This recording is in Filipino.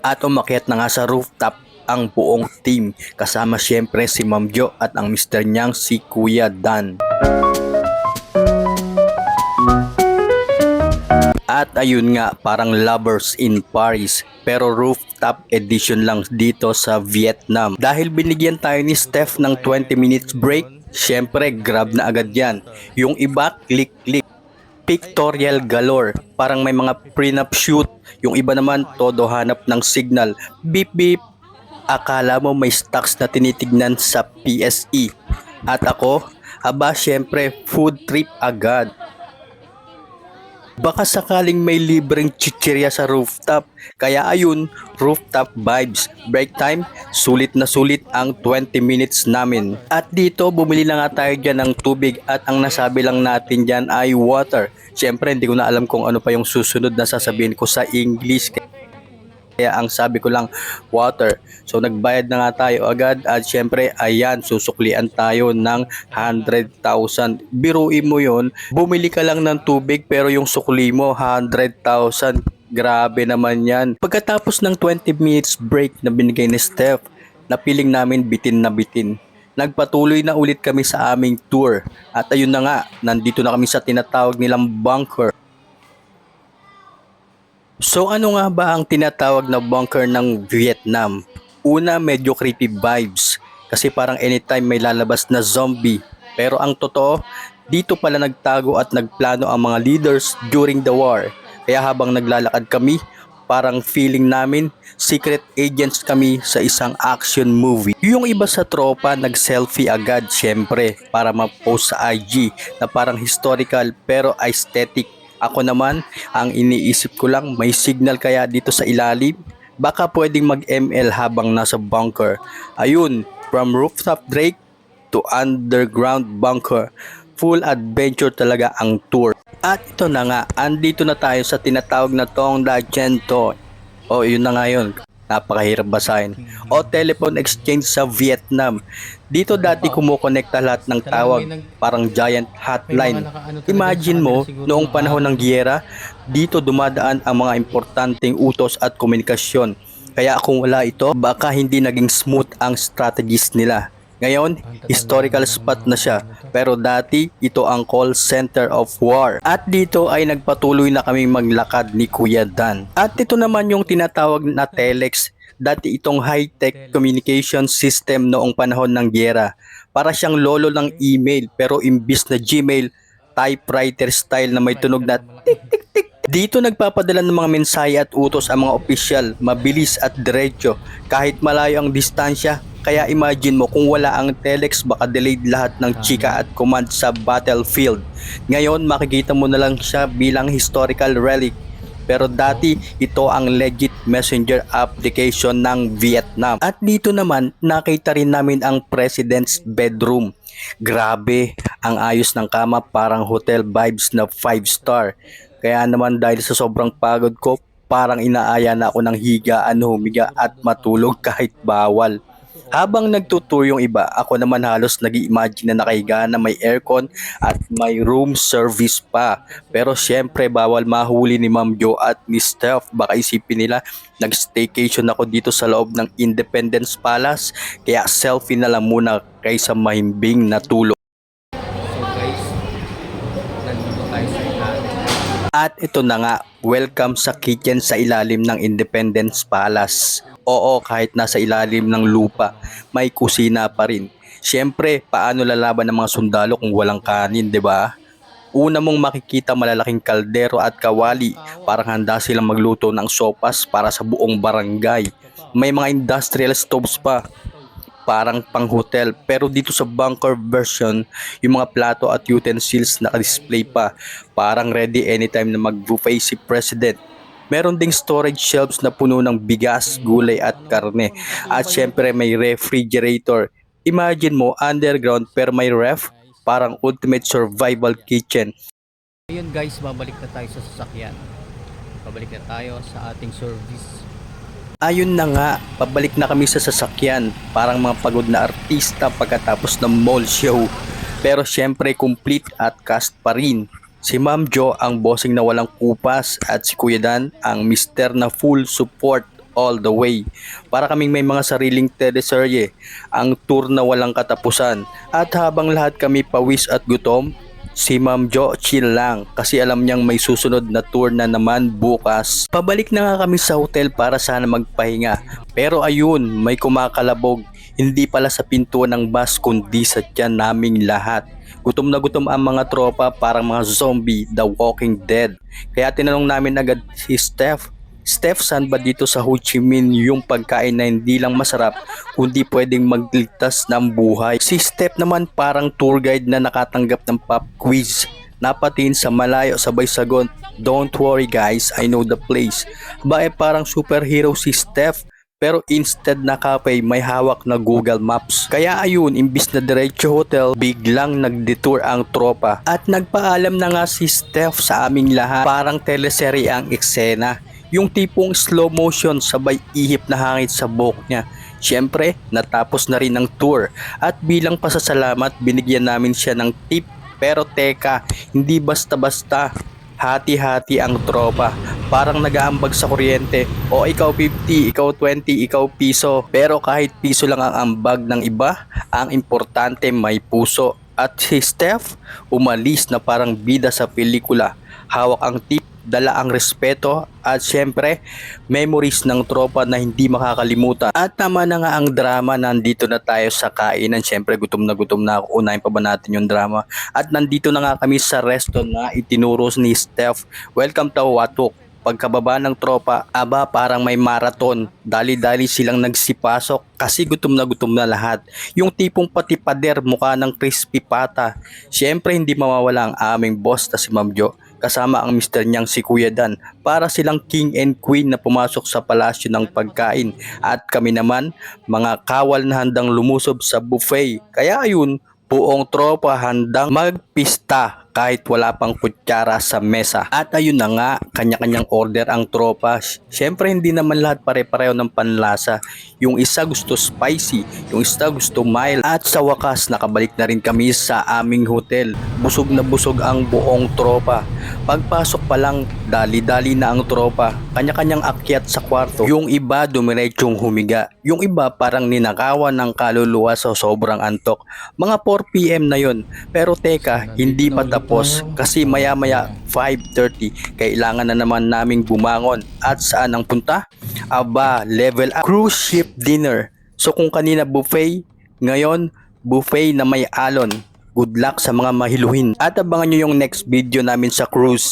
At umakyat na nga sa rooftop ang buong team kasama siyempre si Ma'am Jo at ang mister niyang si Kuya Dan. At ayun nga, parang lovers in Paris pero rooftop edition lang dito sa Vietnam. Dahil binigyan tayo ni Steph ng 20 minutes break, syempre grab na agad yan. Yung iba click-click. Pictorial galore, parang may mga prenup shoot. Yung iba naman todo hanap ng signal. Beep beep. Akala mo may stocks na tinitignan sa PSE. At ako, syempre food trip agad. Baka sakaling may libreng chichirya sa rooftop. Kaya ayun, rooftop vibes. Break time, sulit na sulit ang 20 minutes namin. At dito, bumili na nga tayo dyan ng tubig at ang nasabi lang natin dyan ay water. Siyempre, hindi ko na alam kung ano pa yung susunod na sasabihin ko sa English. Kaya ang sabi ko lang, water. So nagbayad na nga tayo agad at syempre ayan, susuklian tayo ng 100,000. Biruin mo yon, bumili ka lang ng tubig pero yung sukli mo 100,000. Grabe naman yan. Pagkatapos ng 20 minutes break na binigay ni Steph, napiling namin bitin na bitin. Nagpatuloy na ulit kami sa aming tour. At ayun na nga, nandito na kami sa tinatawag nilang bunker. So ano nga ba ang tinatawag na bunker ng Vietnam? Una, medyo creepy vibes kasi parang anytime may lalabas na zombie. Pero ang totoo, dito pala nagtago at nagplano ang mga leaders during the war. Kaya habang naglalakad kami, parang feeling namin secret agents kami sa isang action movie. Yung iba sa tropa nag-selfie agad syempre para ma-post sa IG na parang historical pero aesthetic. Ako naman, ang iniisip ko lang, may signal kaya dito sa ilalim? Baka pwedeng mag-ML habang nasa bunker. Ayun, from rooftop Drake to underground bunker. Full adventure talaga ang tour. At ito na nga, andito na tayo sa tinatawag na Tong Da Chen To. O yun na nga yun, napakahirap basahin. O telephone exchange sa Vietnam. Dito dati kumukonekta lahat ng tawag, parang giant hotline. Imagine mo, noong panahon ng giyera, dito dumadaan ang mga importanteng utos at komunikasyon. Kaya kung wala ito, baka hindi naging smooth ang strategies nila. Ngayon, historical spot na siya, pero dati ito ang call center of war. At dito ay nagpatuloy na kaming maglakad ni Kuya Dan. At ito naman yung tinatawag na telex. Dati itong high-tech communication system noong panahon ng giyera. Para siyang lolo ng email pero imbis na Gmail, typewriter style na may tunog na tik tik tik. Dito nagpapadala ng mga mensahe at utos ang mga opisyal, mabilis at diretso kahit malayo ang distansya. Kaya imagine mo kung wala ang telex baka delayed lahat ng chika at command sa battlefield. Ngayon makikita mo na lang siya bilang historical relic. Pero dati ito ang legit messenger application ng Vietnam. At dito naman nakita rin namin ang president's bedroom. Grabe, ang ayos ng kama parang hotel vibes na 5-star. Kaya naman dahil sa sobrang pagod ko, parang inaaya na ako ng higaan, humiga at matulog kahit bawal. Habang nagtutour yung iba, ako naman halos nag-i-imagine na nakahiga na may aircon at may room service pa. Pero syempre bawal mahuli ni Ma'am Jo at ni Steph. Baka isipin nila nag-staycation ako dito sa loob ng Independence Palace. Kaya selfie na lang muna kaysa mahimbing na tulog. So guys, nandito tayo sa ilalim. At ito na nga, welcome sa kitchen sa ilalim ng Independence Palace. Oo, kahit nasa ilalim ng lupa, may kusina pa rin. Siyempre, paano lalaban ng mga sundalo kung walang kanin, 'di ba? Una mong makikita malalaking kaldero at kawali, parang handa silang magluto ng sopas para sa buong barangay. May mga industrial stoves pa, parang pang hotel. Pero dito sa bunker version, yung mga plato at utensils naka-display pa, parang ready anytime na mag-buffet si President. Meron ding storage shelves na puno ng bigas, gulay at karne. At syempre may refrigerator. Imagine mo underground pero may ref, parang ultimate survival kitchen. Ayun guys, babalik na tayo sa sasakyan. Babalik na tayo sa ating service. Ayun na nga, pabalik na kami sa sasakyan. Parang mga pagod na artista pagkatapos ng mall show. Pero syempre complete at cast pa rin. Si Ma'am Jo ang bossing na walang kupas at si Kuya Dan ang mister na full support all the way. Para kaming may mga sariling teleserye, ang tour na walang katapusan. At habang lahat kami pawis at gutom, si Ma'am Jo chill lang kasi alam niyang may susunod na tour na naman bukas. Pabalik na nga kami sa hotel para sana magpahinga. Pero ayun, may kumakalabog. Hindi pala sa pintuan ng bus kundi sa tiyan naming lahat. Gutom na gutom ang mga tropa, parang mga zombie, The Walking Dead. Kaya tinanong namin agad si Steph, saan ba dito sa Ho Chi Minh yung pagkain na hindi lang masarap kundi pwedeng magligtas ng buhay? Si Steph naman parang tour guide na nakatanggap ng pop quiz. Napatin sa malayo sabay sagot, "Don't worry guys, I know the place." Parang superhero si Steph. Pero instead na cafe, may hawak na Google Maps. Kaya ayun, imbis na diretso hotel, biglang nagdetour ang tropa. At nagpaalam na nga si Steph sa aming lahat. Parang teleserye ang eksena. Yung tipong slow motion sabay ihip na hangin sa buhok niya. Siyempre, natapos na rin ang tour. At bilang pasasalamat, binigyan namin siya ng tip. Pero teka, hindi basta-basta. Hati-hati ang tropa. Parang nag-aambag sa kuryente. O ikaw 50, ikaw 20, ikaw piso. Pero kahit piso lang ang ambag ng iba, ang importante may puso. At si Steph, umalis na parang bida sa pelikula. Hawak ang tip, dala ang respeto, at syempre, memories ng tropa na hindi makakalimutan. At tama na nga ang drama, nandito na tayo sa kainan. Syempre, gutom na ako. Unahin pa ba natin yung drama? At nandito na nga kami sa resto na itinuro ni Steph. Welcome to Watok. Pagkababa ng tropa, parang may marathon. Dali-dali silang nagsipasok kasi gutom na lahat. Yung tipong pati pader mukha ng crispy pata. Syempre hindi mawawala ang aming boss na si Ma'am Jo. Kasama ang mister niyang si Kuya Dan. Para silang king and queen na pumasok sa palasyo ng pagkain. At kami naman, mga kawal na handang lumusob sa buffet. Kaya ayun, buong tropa handang magpista kahit wala pang kutsara sa mesa. At ayun na nga, kanya-kanyang order ang tropa. Siyempre hindi naman lahat pare-pareho ng panlasa. Yung isa gusto spicy, yung isa gusto mild. At sa wakas, nakabalik na rin kami sa aming hotel. Busog na busog ang buong tropa. Pagpasok pa lang, dali-dali na ang tropa. Kanya-kanyang akyat sa kwarto. Yung iba dumiretsong humiga. Yung iba parang ninakawan ng kaluluwa sa sobrang antok. Mga 4 PM na yon. Pero teka, hindi pa tapos kasi maya-maya 5:30 kailangan na naman naming bumangon. At saan ang punta? Level up cruise ship dinner. So kung kanina buffet, ngayon buffet na may alon. Good luck sa mga mahiluhin. At abangan nyo yung next video namin sa cruise.